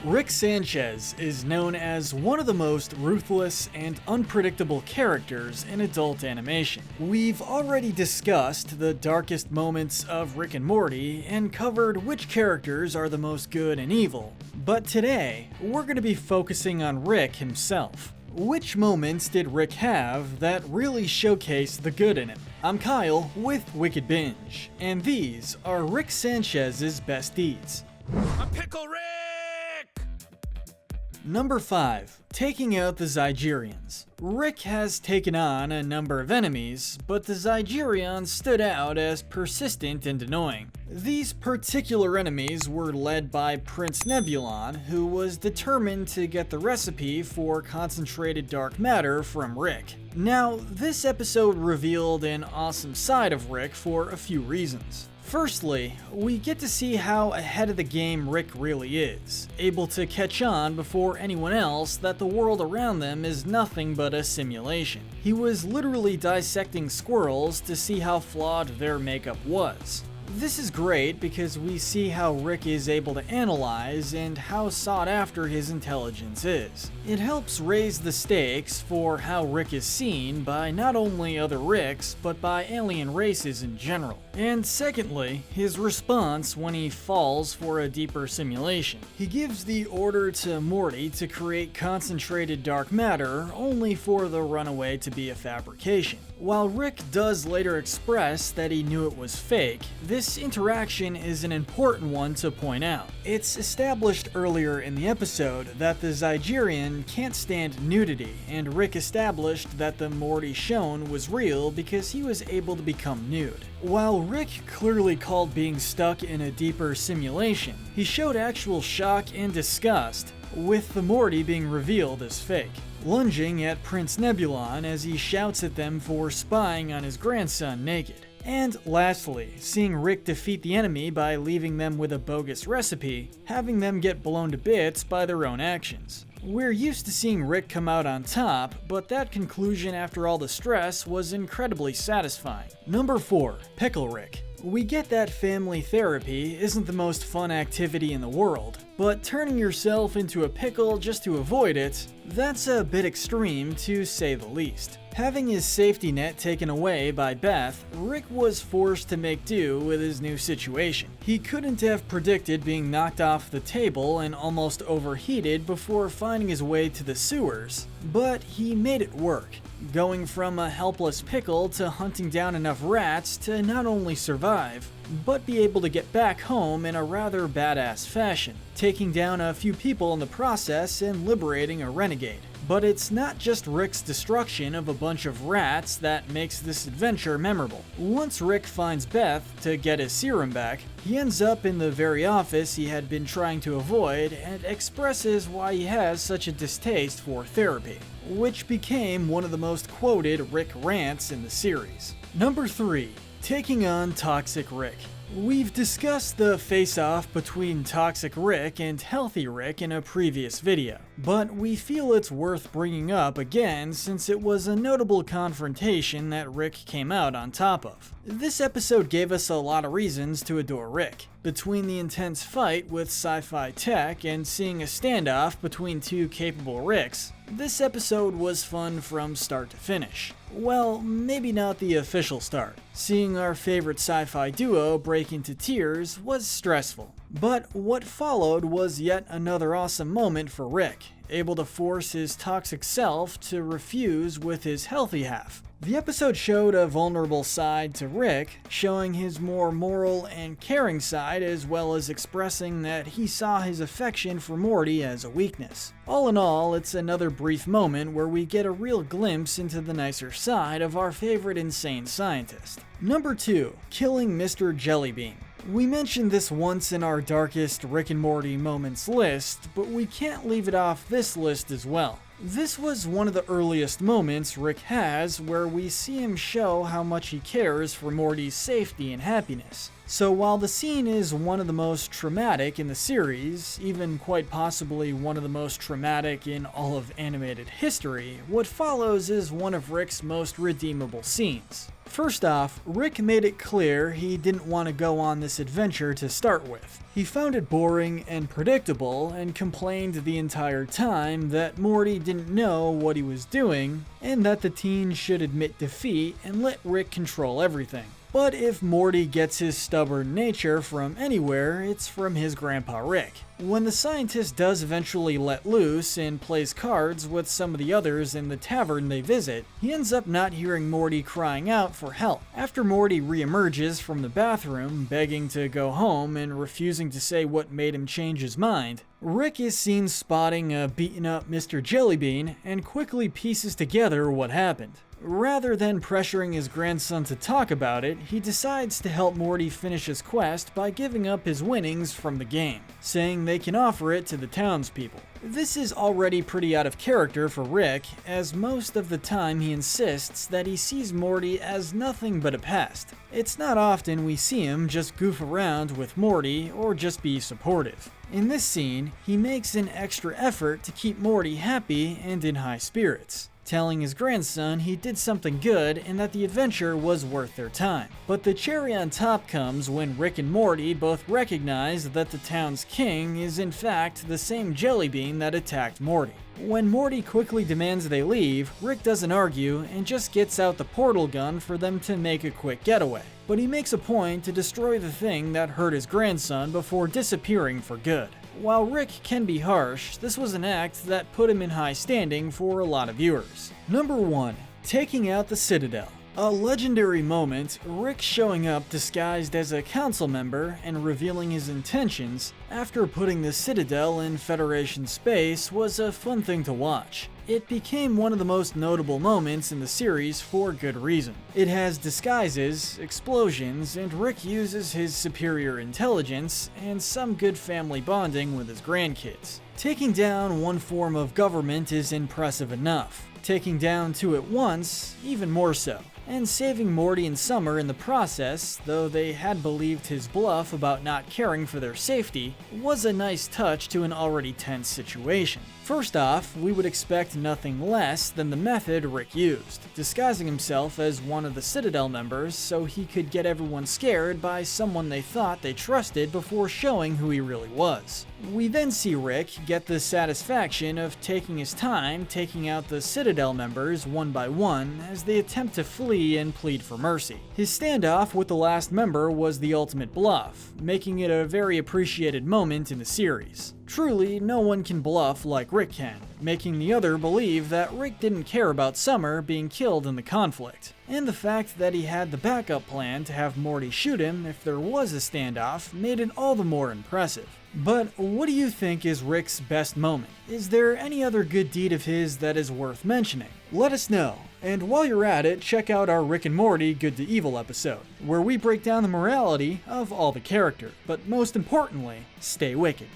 Rick Sanchez is known as one of the most ruthless and unpredictable characters in adult animation. We've already discussed the darkest moments of Rick and Morty and covered which characters are the most good and evil, but today we're going to be focusing on Rick himself. Which moments did Rick have that really showcase the good in him? I'm Kyle with Wicked Binge, and these are Rick Sanchez's best deeds. A Pickle Rick! Number 5. Taking out the Zygerians. Rick has taken on a number of enemies, but the Zygerions stood out as persistent and annoying. These particular enemies were led by Prince Nebulon, who was determined to get the recipe for concentrated dark matter from Rick. Now, this episode revealed an awesome side of Rick for a few reasons. Firstly, we get to see how ahead of the game Rick really is, able to catch on before anyone else that the world around them is nothing but a simulation. He was literally dissecting squirrels to see how flawed their makeup was. This is great because we see how Rick is able to analyze and how sought after his intelligence is. It helps raise the stakes for how Rick is seen by not only other Ricks, but by alien races in general. And secondly, his response when he falls for a deeper simulation. He gives the order to Morty to create concentrated dark matter only for the runaway to be a fabrication. While Rick does later express that he knew it was fake, this interaction is an important one to point out. It's established earlier in the episode that the Zygerian can't stand nudity, and Rick established that the Morty shown was real because he was able to become nude. While Rick clearly called being stuck in a deeper simulation, he showed actual shock and disgust with the Morty being revealed as fake, lunging at Prince Nebulon as he shouts at them for spying on his grandson naked. And lastly, seeing Rick defeat the enemy by leaving them with a bogus recipe, having them get blown to bits by their own actions. We're used to seeing Rick come out on top, but that conclusion after all the stress was incredibly satisfying. Number 4. Pickle Rick. We get that family therapy isn't the most fun activity in the world, but turning yourself into a pickle just to avoid it, that's a bit extreme to say the least. Having his safety net taken away by Beth, Rick was forced to make do with his new situation. He couldn't have predicted being knocked off the table and almost overheated before finding his way to the sewers, but he made it work, going from a helpless pickle to hunting down enough rats to not only survive, but be able to get back home in a rather badass fashion, taking down a few people in the process and liberating a renegade. But it's not just Rick's destruction of a bunch of rats that makes this adventure memorable. Once Rick finds Beth to get his serum back, he ends up in the very office he had been trying to avoid and expresses why he has such a distaste for therapy, which became one of the most quoted Rick rants in the series. Number 3. Taking on Toxic Rick. We've discussed the face-off between Toxic Rick and Healthy Rick in a previous video, but we feel it's worth bringing up again since it was a notable confrontation that Rick came out on top of. This episode gave us a lot of reasons to adore Rick. Between the intense fight with sci-fi tech and seeing a standoff between two capable Ricks, this episode was fun from start to finish. Well, maybe not the official start. Seeing our favorite sci-fi duo break into tears was stressful. But what followed was yet another awesome moment for Rick, able to force his toxic self to refuse with his healthy half. The episode showed a vulnerable side to Rick, showing his more moral and caring side as well as expressing that he saw his affection for Morty as a weakness. All in all, it's another brief moment where we get a real glimpse into the nicer side of our favorite insane scientist. Number 2. Killing Mr. Jellybean. We mentioned this once in our darkest Rick and Morty moments list, but we can't leave it off this list as well. This was one of the earliest moments Rick has where we see him show how much he cares for Morty's safety and happiness. So while the scene is one of the most traumatic in the series, even quite possibly one of the most traumatic in all of animated history, what follows is one of Rick's most redeemable scenes. First off, Rick made it clear he didn't want to go on this adventure to start with. He found it boring and predictable and complained the entire time that Morty didn't know what he was doing and that the teen should admit defeat and let Rick control everything. But if Morty gets his stubborn nature from anywhere, it's from his grandpa Rick. When the scientist does eventually let loose and plays cards with some of the others in the tavern they visit, he ends up not hearing Morty crying out for help. After Morty reemerges from the bathroom, begging to go home and refusing to say what made him change his mind, Rick is seen spotting a beaten up Mr. Jellybean and quickly pieces together what happened. Rather than pressuring his grandson to talk about it, he decides to help Morty finish his quest by giving up his winnings from the game, saying they can offer it to the townspeople. This is already pretty out of character for Rick, as most of the time he insists that he sees Morty as nothing but a pest. It's not often we see him just goof around with Morty or just be supportive. In this scene, he makes an extra effort to keep Morty happy and in high spirits, telling his grandson he did something good and that the adventure was worth their time. But the cherry on top comes when Rick and Morty both recognize that the town's king is in fact the same Jellybean that attacked Morty. When Morty quickly demands they leave, Rick doesn't argue and just gets out the portal gun for them to make a quick getaway. But he makes a point to destroy the thing that hurt his grandson before disappearing for good. While Rick can be harsh, this was an act that put him in high standing for a lot of viewers. Number 1. Taking out the Citadel. A legendary moment, Rick showing up disguised as a council member and revealing his intentions after putting the Citadel in Federation space was a fun thing to watch. It became one of the most notable moments in the series for good reason. It has disguises, explosions, and Rick uses his superior intelligence and some good family bonding with his grandkids. Taking down one form of government is impressive enough. Taking down two at once, even more so. And saving Morty and Summer in the process, though they had believed his bluff about not caring for their safety, was a nice touch to an already tense situation. First off, we would expect nothing less than the method Rick used, disguising himself as one of the Citadel members so he could get everyone scared by someone they thought they trusted before showing who he really was. We then see Rick get the satisfaction of taking his time taking out the Citadel members one by one as they attempt to flee and plead for mercy. His standoff with the last member was the ultimate bluff, making it a very appreciated moment in the series. Truly, no one can bluff like Rick can, making the other believe that Rick didn't care about Summer being killed in the conflict. And the fact that he had the backup plan to have Morty shoot him if there was a standoff made it all the more impressive. But what do you think is Rick's best moment? Is there any other good deed of his that is worth mentioning? Let us know. And while you're at it, check out our Rick and Morty Good to Evil episode, where we break down the morality of all the characters. But most importantly, stay wicked.